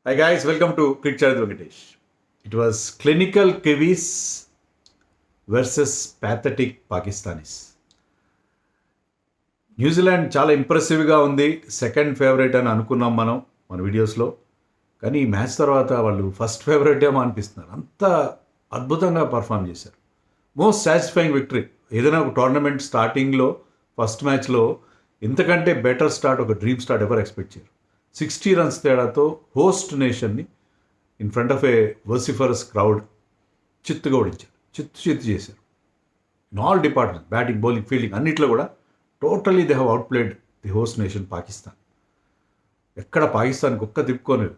Hi guys, welcome to Cricket Charith Venkatesh. It was clinical Kiwis versus pathetic Pakistanis. New Zealand చాలా ఇంప్రెసివ్గా ఉంది, second favourite అని అనుకున్నాం మన వీడియోస్లో. కానీ ఈ మ్యాచ్ తర్వాత వాళ్ళు ఫస్ట్ ఫేవరెట్ ఏమో అనిపిస్తున్నారు. అంత అద్భుతంగా పర్ఫామ్ చేశారు. Most satisfying victory. ఏదైనా ఒక టోర్నమెంట్ స్టార్టింగ్లో ఫస్ట్ మ్యాచ్లో ఇంతకంటే బెటర్ స్టార్ట్, ఒక డ్రీమ్ స్టార్ట్ ఎవరు ఎక్స్పెక్ట్ చేయరు. 60 రన్స్ తేడాతో హోస్ట్ నేషన్ని in front of a vociferous crowd చిత్తుగా ఓడించారు. చిత్తు చేశారు. In all departments, batting, bowling, fielding అన్నిట్లో కూడా totally they have outplayed the host nation Pakistan. ఎక్కడ పాకిస్తాన్కి ఒక్క తిప్పుకోలేదు.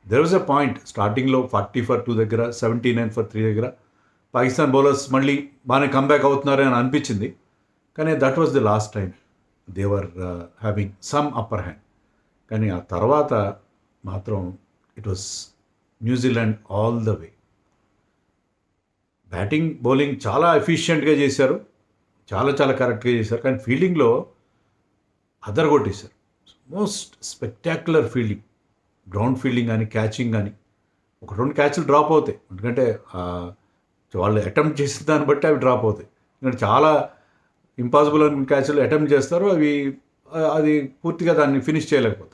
దెర్ వాజ్ ఎ పాయింట్ స్టార్టింగ్లో 40 for 2 దగ్గర, 79 for 3 దగ్గర పాకిస్తాన్ బౌలర్స్ మళ్ళీ బాగానే కంబ్యాక్ అవుతున్నారని అని అనిపించింది. కానీ that was the last time they were having some upper hand. కానీ ఆ తర్వాత మాత్రం it was New Zealand all the way. Batting, bowling చాలా ఎఫిషియెంట్గా చేశారు, చాలా కరెక్ట్గా చేశారు. కానీ ఫీల్డింగ్లో అదరగొట్టేశారు. Most spectacular fielding, ground fielding కానీ, క్యాచింగ్ కానీ. ఒక 2 క్యాచ్లు డ్రాప్ అవుతాయి, ఎందుకంటే వాళ్ళు అటెంప్ట్ చేసిన దాన్ని బట్టి అవి డ్రాప్ అవుతాయి. ఎందుకంటే చాలా ఇంపాసిబుల్ అని క్యాచ్లు అటెంప్ట్ చేస్తారు, అది పూర్తిగా దాన్ని ఫినిష్ చేయలేకపోతారు.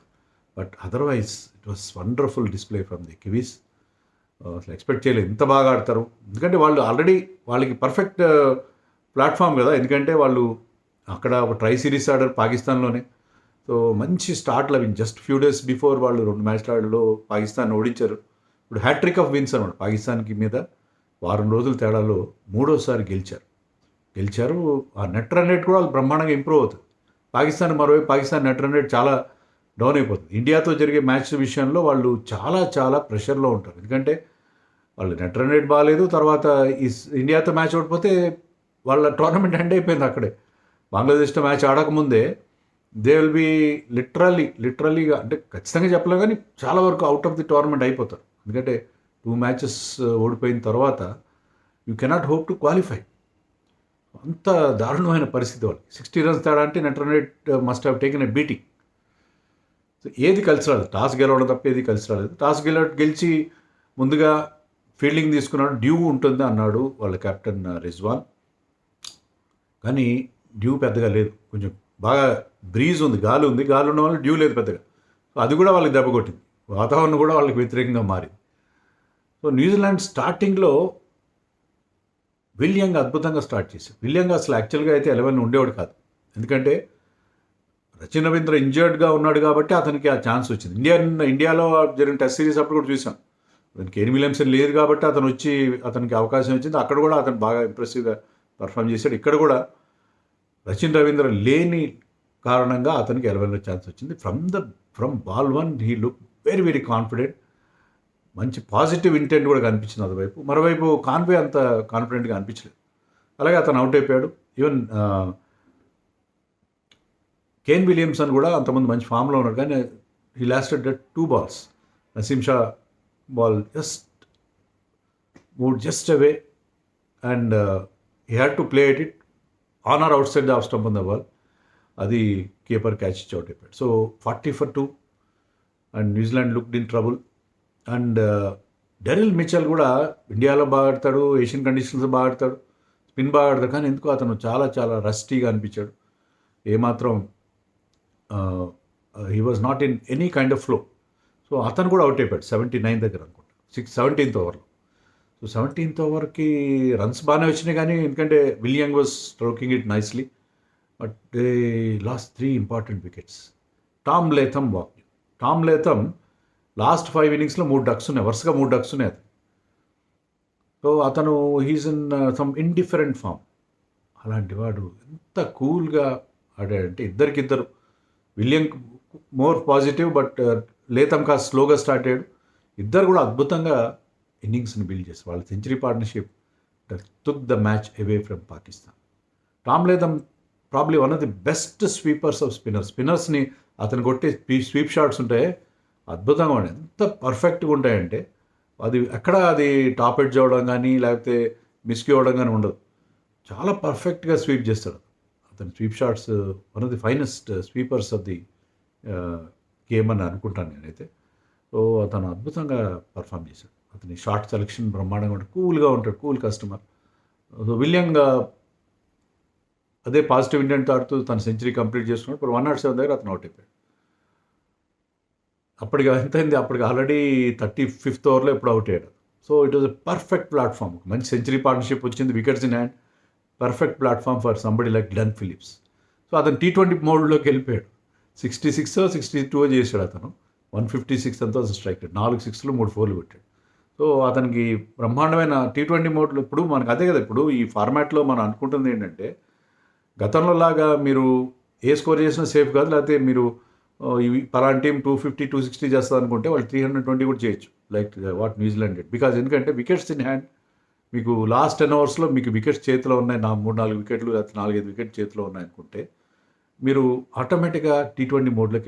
But otherwise it was wonderful display from the Kiwis. అసలు ఎక్స్పెక్ట్ చేయలేదు ఇంత బాగా ఆడతారు. ఎందుకంటే వాళ్ళు ఆల్రెడీ వాళ్ళకి పర్ఫెక్ట్ ప్లాట్ఫామ్ కదా. ఎందుకంటే వాళ్ళు అక్కడ ఒక ట్రై సిరీస్ ఆడారు పాకిస్తాన్లోనే. సో మంచి స్టార్ట్ లభించి జస్ట్ ఫ్యూ డేస్ బిఫోర్ వాళ్ళు 2 మ్యాచ్లలో పాకిస్తాన్ ఓడించారు. ఇప్పుడు హ్యాట్రిక్ ఆఫ్ విన్స్ అనమాట. పాకిస్తాన్కి మీద వారం రోజుల తేడాలో 3వసారి గెలిచారు. ఆ నెట్ రన్ రేట్ కూడా వాళ్ళు బ్రహ్మాండంగా ఇంప్రూవ్ అవుతుంది. పాకిస్తాన్ మరోవైపు పాకిస్తాన్ నెట్ రన్ రేట్ చాలా డౌన్ అయిపోతుంది. ఇండియాతో జరిగే మ్యాచ్ విషయంలో వాళ్ళు చాలా ప్రెషర్లో ఉంటారు. ఎందుకంటే వాళ్ళు నెట్ రన్ రేట్ బాగాలేదు. తర్వాత ఈ ఇండియాతో మ్యాచ్ ఓడిపోతే వాళ్ళ టోర్నమెంట్ ఎండ్ అయిపోయింది అక్కడే. బంగ్లాదేశ్తో మ్యాచ్ ఆడకముందే దే విల్ బీ లిటరలీగా, అంటే ఖచ్చితంగా చెప్పలేం కానీ చాలా వరకు అవుట్ ఆఫ్ ది టోర్నమెంట్ అయిపోతారు. ఎందుకంటే 2 మ్యాచెస్ ఓడిపోయిన తర్వాత you cannot hope to qualify. అంత దారుణమైన పరిస్థితి వాళ్ళకి. 60 రన్స్ తేడా అంటే net run rate must have taken a beating. So ఏది కలిసి రాలేదు. టాస్ గెలవడం తప్ప ఏది కలిసి రాలేదు. టాస్ గెలిచి ముందుగా ఫీల్డింగ్ తీసుకున్నాడు. డ్యూ ఉంటుంది అన్నాడు వాళ్ళ కెప్టెన్ రిజ్వాన్. కానీ డ్యూ పెద్దగా లేదు. కొంచెం బాగా బ్రీజ్ ఉంది, గాలి ఉన్న వాళ్ళు డ్యూ లేదు పెద్దగా. సో అది కూడా వాళ్ళకి దెబ్బ కొట్టింది. వాతావరణం కూడా వాళ్ళకి వ్యతిరేకంగా మారింది. సో న్యూజిలాండ్ స్టార్టింగ్లో విలియంగ్ అద్భుతంగా స్టార్ట్ చేశారు. విలియంగ్ అసలు యాక్చువల్గా అయితే 11 ఉండేవాడు కాదు. ఎందుకంటే రచిన్ రవీంద్ర ఇంజర్డ్గా ఉన్నాడు కాబట్టి అతనికి ఆ ఛాన్స్ వచ్చింది. ఇండియాలో జరిగిన టెస్ట్ సిరీస్ అప్పుడు కూడా చూసాం. అతనికి కేన్ విలియమ్సన్ లేదు కాబట్టి అతనికి అవకాశం వచ్చింది. అక్కడ కూడా అతను బాగా ఇంప్రెసివ్గా పర్ఫామ్ చేశాడు. ఇక్కడ కూడా రచిన్ రవీంద్ర లేని కారణంగా అతనికి 11లో ఛాన్స్ వచ్చింది. From ball 1 he look very confident. మంచి పాజిటివ్ ఇంటెంట్ కూడా కనిపించింది అటువైపు. మరోవైపు కాన్వే అంత కాన్ఫిడెంట్గా అనిపించలేదు. అలాగే అతను అవుట్ అయిపోయాడు. ఈవెన్ కేన్ విలియమ్సన్ కూడా అంతమంది మంచి ఫామ్లో ఉన్నాడు. కానీ he lasted 2 balls. Naseem Shah ball just away and he had to play it on or outside the off stump on the ball. అది కీపర్ క్యాచ్ ఇచ్చి అవుట్ అయిపోయాడు. So 40 for 2 and New Zealand looked in trouble. And Daryl Mitchell కూడా ఇండియాలో బాగా ఆడతాడు, Asian conditions బాగా ఆడతాడు, spin బాగా ఆడతాడు. కానీ ఎందుకు అతను చాలా రస్టీగా అనిపించాడు. ఏమాత్రం he was not in any kind of flow. So అతను కూడా అవుట్ అయిపోయాడు 79 దగ్గర అనుకుంటా, 17th ఓవర్లో. సో 17th ఓవర్కి రన్స్ బాగానే వచ్చినాయి. కానీ ఎందుకంటే విలియంగ్ was stroking it nicely. But they last 3 important wickets. Tom Latham last 5 innings 3 ducks ఉన్నాయి, వరుసగా 3 ducks ఉన్నాయి అతను. సో అతను he's in some indifferent form. అలాంటి వాడు ఎంత కూల్గా ఆడాడంటే ఇద్దరు Will Young more positive, but Latham కాస్త స్లోగా స్టార్ట్ అయ్యాడు. ఇద్దరు కూడా అద్భుతంగా ఇన్నింగ్స్ని బిల్డ్ చేస్తారు. వాళ్ళ century partnership took the match away from Pakistan. Tom Latham probably one of the best sweepers of స్పిన్నర్స్ని అతను కొట్టే స్వీప్ షాట్స్ ఉంటాయి, అద్భుతంగా ఉంటాయి. ఎంత పర్ఫెక్ట్గా ఉంటాయంటే అది టాప్ ఎడ్జ్ అవ్వడం కానీ లేకపోతే మిస్క్యూ అవ్వడం కానీ ఉండదు. చాలా పర్ఫెక్ట్గా స్వీప్ చేస్తాడు అతను. Sweep shots one of the finest sweepers of the game అని అనుకుంటాను నేనైతే. సో అతను అద్భుతంగా పర్ఫామ్ చేశాడు. అతని షార్ట్ సెలెక్షన్ బ్రహ్మాండంగా ఉంటాడు, కూల్గా ఉంటాడు, కూల్ కస్టమర్. సో విలియంగా అదే పాజిటివ్ ఇంటెంట్తో ఆడుతూ తన సెంచరీ కంప్లీట్ చేసుకున్నాడు. ఇప్పుడు 107 దగ్గర అతను అవుట్ అయిపోయాడు. అప్పటికి ఎంతైంది, అప్పటికి ఆల్రెడీ 35th ఓవర్లో ఎప్పుడు అవుట్ అయ్యాడు. So it was a perfect platform. మంచి సెంచరీ పార్ట్నర్షిప్ వచ్చింది, wickets in hand, perfect platform for somebody like Glenn Philips. So అతను T20 మోడ్లోకి వెళ్ళిపోయాడు. 66 62 చేశాడు అతను. 156 అంతా స్ట్రైక్ రేట్, 4 6లు 3 4లు కొట్టాడు. సో అతనికి బ్రహ్మాండమైన T20 మోడ్లో ఇప్పుడు మనకు అదే కదా, ఇప్పుడు ఈ ఫార్మాట్లో మనం అనుకుంటుంది ఏంటంటే, గతంలో లాగా మీరు ఏ స్కోర్ చేసినా సేఫ్ కాదు, లేకపోతే మీరు ఇవి పలానా టీం 250 260 చేస్తుంది అనుకుంటే వాళ్ళు 320 కూడా చేయొచ్చు, like what New Zealand dead. Because ఎందుకంటే వికెట్స్ ఇన్ హ్యాండ్, మీకు లాస్ట్ 10 ఓవర్స్లో మీకు వికెట్స్ చేతిలో ఉన్నాయి, 3-4 వికెట్లు లేకపోతే 4-5 వికెట్ చేతిలో ఉన్నాయి అనుకుంటే మీరు ఆటోమేటిక్గా T20 మోడ్లోకి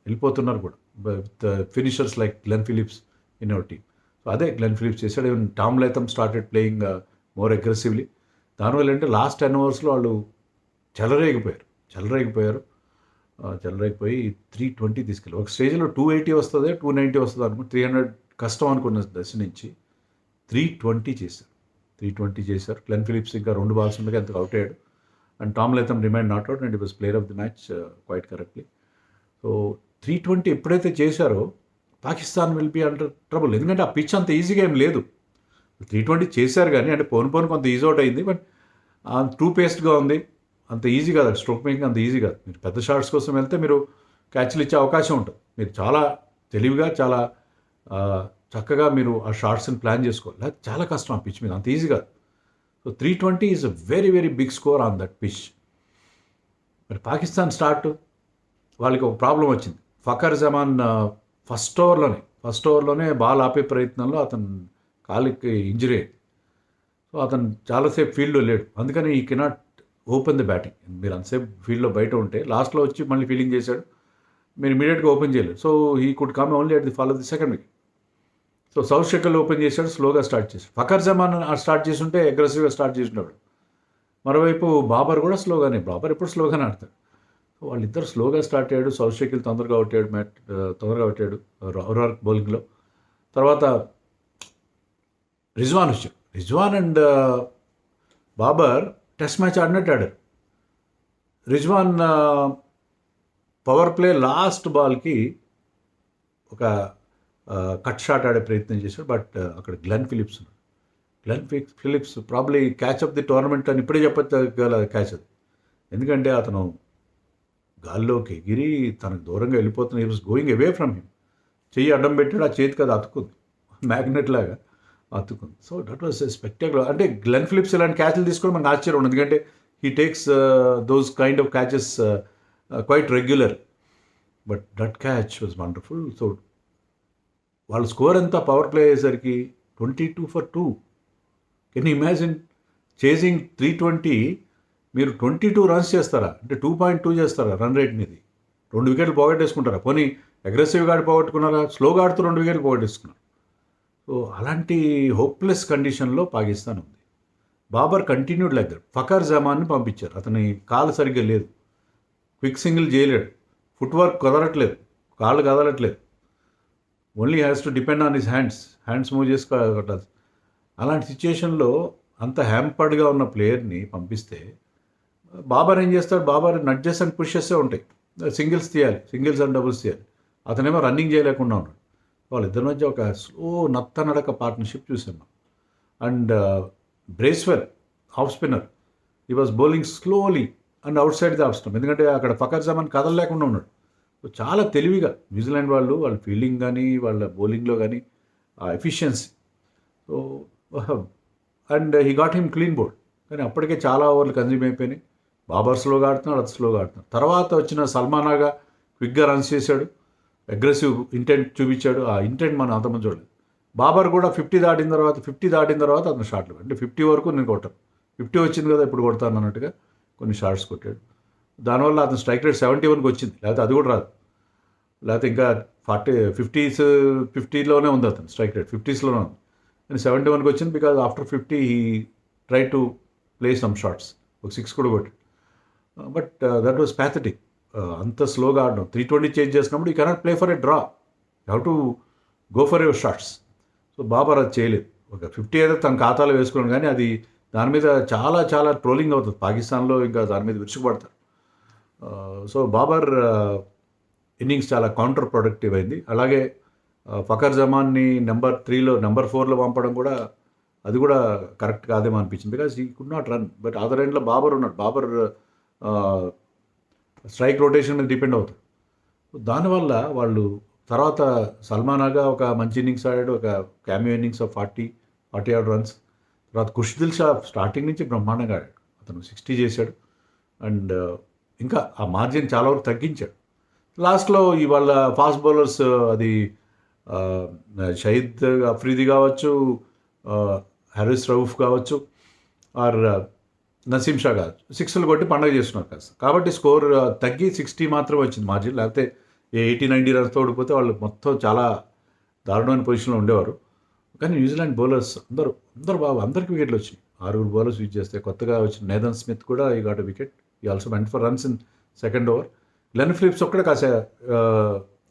వెళ్ళిపోతున్నారు కూడా, with finishers like Glenn Phillips in our team. So అదే గ్లెన్ ఫిలిప్స్ చేశాడు. Even Tom Latham started playing more aggressively. దానివల్ల ఏంటంటే లాస్ట్ 10 ఓవర్స్లో వాళ్ళు చెలరేగిపోయారు. చెలరేగిపోయి 320 తీసుకెళ్ళి ఒక స్టేజ్లో 280 వస్తుంది, 290 వస్తుంది అనుకుంటే 300 కష్టం అనుకున్న దశ నుంచి 320 చేశారు. గ్లెన్ ఫిలిప్స్ ఇంకా 2 బాల్స్ ఉండగా అంతకు అవుట్ అయ్యాడు. And Tom Latham remained not out and it was player of the match quite correctly. So 320 ఎప్పుడైతే చేశారో Pakistan will be under trouble. ఎందుకంటే ఆ పిచ్ అంత ఈజీగా ఏం లేదు. 320 చేశారు కానీ అంటే పోను కొంత ఈజీ అవుట్ అయింది, బట్ టూ పేస్ట్గా ఉంది, అంత ఈజీ కాదు. స్ట్రోక్ మేకింగ్ అంత ఈజీ కాదు. మీరు పెద్ద షాట్స్ కోసం వెళ్తే మీరు క్యాచ్లు ఇచ్చే అవకాశం ఉంటుంది. మీరు చాలా తెలివిగా, చాలా చక్కగా మీరు ఆ షాట్స్ని ప్లాన్ చేసుకోవాలి. అది చాలా కష్టం ఆ పిచ్ మీద, అంత ఈజీ కాదు. So 320 is a very very big score on that pitch. మరి పాకిస్తాన్ స్టార్ట్, వాళ్ళకి ఒక ప్రాబ్లం వచ్చింది. ఫకర్ జమాన్ ఫస్ట్ ఓవర్లోనే బాల్ ఆపే ప్రయత్నంలో అతను కాలికి ఇంజరీ అయింది. సో అతను చాలాసేపు ఫీల్డ్లో లేడు, అందుకని ఈ కెనాట్ ఓపెన్ ది బ్యాటింగ్. మీరు అంతసేపు ఫీల్డ్లో బయట ఉంటే లాస్ట్లో వచ్చి మళ్ళీ ఫీల్డింగ్ చేశాడు, మీరు ఇమీడియట్గా ఓపెన్ చేయలేదు. So he could come only at the fall of the second wicket. So Saud Shakeel open చేశాడు, స్లోగా స్టార్ట్ చేశాడు. ఫకర్ జమాన్ స్టార్ట్ చేస్తుంటే అగ్రెసివ్గా స్టార్ట్ చేసినాడు. మరోవైపు బాబర్ కూడా బాబర్ ఎప్పుడు స్లోగానే ఆడతాడు. సో వాళ్ళిద్దరు స్లోగా స్టార్ట్ అయ్యాడు. సౌత్ షెకిల్ తొందరగా అవుతాడు ఓవరాల్ బౌలింగ్లో. తర్వాత రిజ్వాన్ వచ్చాడు. Rizwan and Babar test match ఆడినట్టు ఆడారు. రిజ్వాన్ పవర్ ప్లే లాస్ట్ బాల్కి ఒక కట్ షాట్ ఆడే ప్రయత్నం చేశాడు, బట్ అక్కడ Glenn Phillips probably catch of the tournament అని ఇప్పుడే చెప్పగల క్యాచ్ అది. ఎందుకంటే అతను గాల్లోకి ఎగిరి తనకు దూరంగా వెళ్ళిపోతున్న, he was going away from him. చెయ్యి అడ్డం పెట్టాడు, ఆ చేతికి అది అతుక్కుంది, మ్యాగ్నెట్ లాగా అతుక్కుంది. So that was spectacular. అంటే గ్లెన్ ఫిలిప్స్ ఇలాంటి క్యాచ్లు తీసుకోవడం మనకు ఆశ్చర్యం ఉండదు, ఎందుకంటే he takes those kind of catches quite regular. But that catch was wonderful. So వాళ్ళ స్కోర్ ఎంత పవర్ ప్లే అయ్యేసరికి 22 for 2. కెన్ ఇమాజిన్ చేసింగ్ 320, మీరు 22 రన్స్ చేస్తారా, అంటే 2.2 చేస్తారా రన్ రేట్ మీది, 2 వికెట్లు పోగొట్టేసుకుంటారా? పోనీ అగ్రెసివ్గా ఆడి పోగొట్టుకున్నారా, స్లోగా ఆడుతూ 2 వికెట్లు పోగొట్టేసుకున్నారు. సో అలాంటి హోప్లెస్ కండిషన్లో పాకిస్తాన్ ఉంది. Babar continued like that. Fakhar జమాన్ని పంపించారు, అతని కాలు సరిగ్గా లేదు, క్విక్ సింగిల్ చేయలేడు, ఫుట్ వర్క్ కదలట్లేదు, కాళ్ళు కదలట్లేదు, only has to depend on his hands move చేసుకోవాలి. అలాంటి సిచ్యుయేషన్లో అంత హ్యాంపర్డ్గా ఉన్న ప్లేయర్ని పంపిస్తే బాబర్ ఏం చేస్తాడు? బాబర్ నడ్జెస్ అండ్ పుషెస్సే ఉంటాయి, సింగిల్స్ అండ్ డబుల్స్ తీయాలి. అతనేమో రన్నింగ్ చేయలేకుండా ఉన్నాడు. వాళ్ళిద్దరి మధ్య ఒక స్లో నడక పార్ట్నర్షిప్ చూసాం. అండ్ బ్రేస్వెల్ ఆఫ్ స్పిన్నర్, ఈ was bowling slowly and out side the off stump, ఎందుకంటే అక్కడ ఫకర్ జమాన్ కదలలేకుండా ఉన్నాడు. సో చాలా తెలివిగా న్యూజిలాండ్ వాళ్ళ ఫీల్డింగ్ కానీ వాళ్ళ బౌలింగ్లో కానీ ఆ ఎఫిషియన్సీ. So and he got him clean bowled. కానీ అప్పటికే చాలా ఓవర్లు కన్జ్యూమ్ అయిపోయినాయి. బాబర్ స్లోగా ఆడుతున్నాడు, అది స్లోగా ఆడుతున్నాడు. తర్వాత వచ్చిన సల్మానాగా క్విక్గా రన్స్ చేశాడు, అగ్రెసివ్ ఇంటెంట్ చూపించాడు. ఆ ఇంటెంట్ మనం అంతమంది చూడలేదు. బాబర్ కూడా 50 దాటిన తర్వాత అతను షాట్లు, అంటే 50 వరకు నేను కొట్టాను, 50 వచ్చింది కదా ఇప్పుడు కొడతాను అన్నట్టుగా కొన్ని షాట్స్ కొట్టాడు. దానివల్ల అతను స్ట్రైక్ రేట్ 71కి వచ్చింది, లేకపోతే అది కూడా రాదు, లేకపోతే ఇంకా 50లోనే ఉంది అతను స్ట్రైక్ రేట్, 50స్లోనే ఉంది. కానీ 71కి వచ్చింది because after 50 he try to play some shots, ఒక 6 కూడా కొట్టాడు. But that was pathetic. అంత స్లోగా ఆడడం, 320 చేంజ్ చేసినప్పుడు you cannot play for a draw. Have to go for your shots. So Babar అది చేయలేదు. ఒక 50 అయితే తన ఖాతాలో వేసుకోవడం, కానీ అది దాని మీద చాలా చాలా ట్రోలింగ్ అవుతుంది పాకిస్తాన్లో, ఇంకా దాని మీద విరుచుకుపడతారు. సో బాబర్ ఇన్నింగ్స్ చాలా కౌంటర్ ప్రొడక్టివ్ అయింది. అలాగే ఫకర్ జమాన్ని నెంబర్ 3లో నెంబర్ 4లో పంపడం కూడా అది కూడా కరెక్ట్ కాదేమో అనిపించింది. బికాజ్ ఈ could not run. But other ఎండ్లో బాబర్ ఉన్నాడు. బాబర్ స్ట్రైక్ రొటేషన్ మీద డిపెండ్ అవుతాడు. దానివల్ల వాళ్ళు తర్వాత సల్మానాగా ఒక మంచి ఇన్నింగ్స్ ఆడాడు, ఒక cameo innings of 40 or runs. తర్వాత ఖుష్దిల్ షా స్టార్టింగ్ నుంచి బ్రహ్మాండంగా ఆడాడు. అతను 60 చేశాడు. అండ్ ఇంకా ఆ మార్జిన్ చాలా వరకు తగ్గించాడు. లాస్ట్లో ఇవాళ ఫాస్ట్ బౌలర్స్ అది షహీద్ అఫ్రీది కావచ్చు, హారిస్ రౌఫ్ కావచ్చు, ఆర్ నసీం షా కావచ్చు, 6లు కొట్టి పండగ చేస్తున్నారు కాస్త. కాబట్టి స్కోర్ తగ్గి 60 మాత్రమే వచ్చింది మార్జిన్. లేకపోతే 80-90 రన్స్తో ఓడిపోతే వాళ్ళు మొత్తం చాలా దారుణమైన పొజిషన్లో ఉండేవారు. కానీ న్యూజిలాండ్ బౌలర్స్ అందరూ బాగా, అందరికి వికెట్లు వచ్చినాయి. 6 బౌలర్స్ యూజ్ చేస్తే కొత్తగా వచ్చిన నేథన్ స్మిత్ కూడా ఈ గాట్ వికెట్. ఈ also went for runs in second over. Glenn Phillips ఒక్కడే కాసే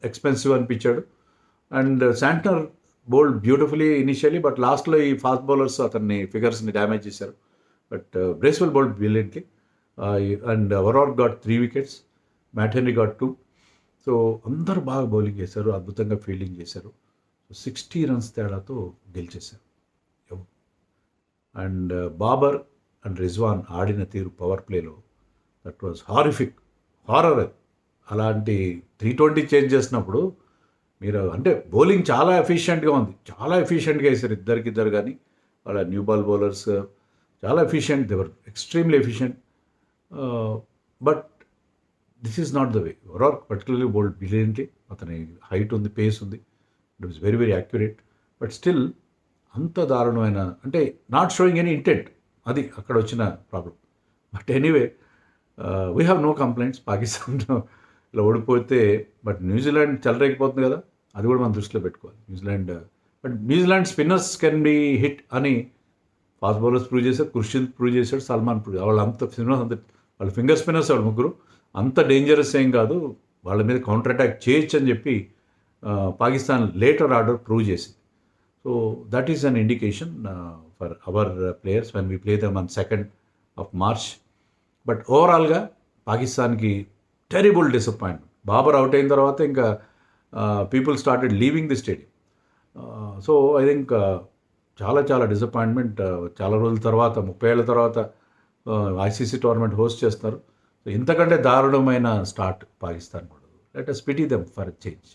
ఎక్స్పెన్సివ్ అనిపించాడు. And Santner bowled beautifully initially, but లాస్ట్లో ఈ ఫాస్ట్ బౌలర్స్ అతన్ని ఫిగర్స్ని డ్యామేజ్ చేశారు. But Bracewell bowled brilliantly. And overall got 3 wickets. Matt Henry got 2. So అందరూ బాగా బౌలింగ్ చేశారు, అద్భుతంగా ఫీల్డింగ్ చేశారు. 60 రన్స్ తేడాతో గెలిచేశారు. అండ్ బాబర్ అండ్ రిజ్వాన్ ఆడిన తీరు పవర్ ప్లేలో దట్ వాజ్ హారిఫిక్, హారర్. అది అలాంటి 320 చేంజ్ చేసినప్పుడు మీరు అంటే బౌలింగ్ చాలా ఎఫిషియెంట్గా ఉంది, చాలా ఎఫిషియెంట్గా వేశారు ఇద్దరు. కానీ వాళ్ళ న్యూ బాల్ బౌలర్స్ చాలా efficient, they were extremely efficient. But this is not the way. Overall particularly bowled brilliantly. అతని హైట్ ఉంది, పేస్ ఉంది. It was very very accurate. But still అంత దారుణమైన, అంటే నాట్ షోయింగ్ ఎనీ ఇంటెంట్, అది అక్కడ వచ్చిన problem. But anyway we have no complaints. Pakistan ఇలా ఓడిపోతే, బట్ న్యూజిలాండ్ చెలరేగిపోతుంది కదా, అది కూడా మనం దృష్టిలో పెట్టుకోవాలి. New Zealand spinners can be hit అని ఫాస్ట్ బౌలర్స్ ప్రూవ్ చేశారు, ఖుర్షిద్ ప్రూవ్ చేశాడు, సల్మాన్ ప్రూవ్. వాళ్ళు అంత స్పిన్నర్స్, వాళ్ళ ఫింగర్ స్పిన్నర్స్ వాళ్ళు ముగ్గురు అంత డేంజరస్ ఏం కాదు, వాళ్ళ మీద కౌంటర్ అటాక్ చేయొచ్చు అని చెప్పి పాకిస్తాన్ లేటర్ ఆర్డర్ ప్రూవ్ చేసింది. So that is an indication for our players when we play them on 2nd of March. But ఓవరాల్గా పాకిస్తాన్కి టెరిబుల్ డిసప్పాయింట్మెంట్. బాబర్ అవుట్ అయిన తర్వాత ఇంకా people started leaving the stadium. So I think చాలా చాలా disappointment. చాలా రోజుల తర్వాత, 30 ఏళ్ళ తర్వాత ఐసీసీ టోర్నమెంట్ హోస్ట్ చేస్తారు. సో ఇంతకంటే దారుణమైన స్టార్ట్ పాకిస్తాన్ కూడా. Let us pity them for a change.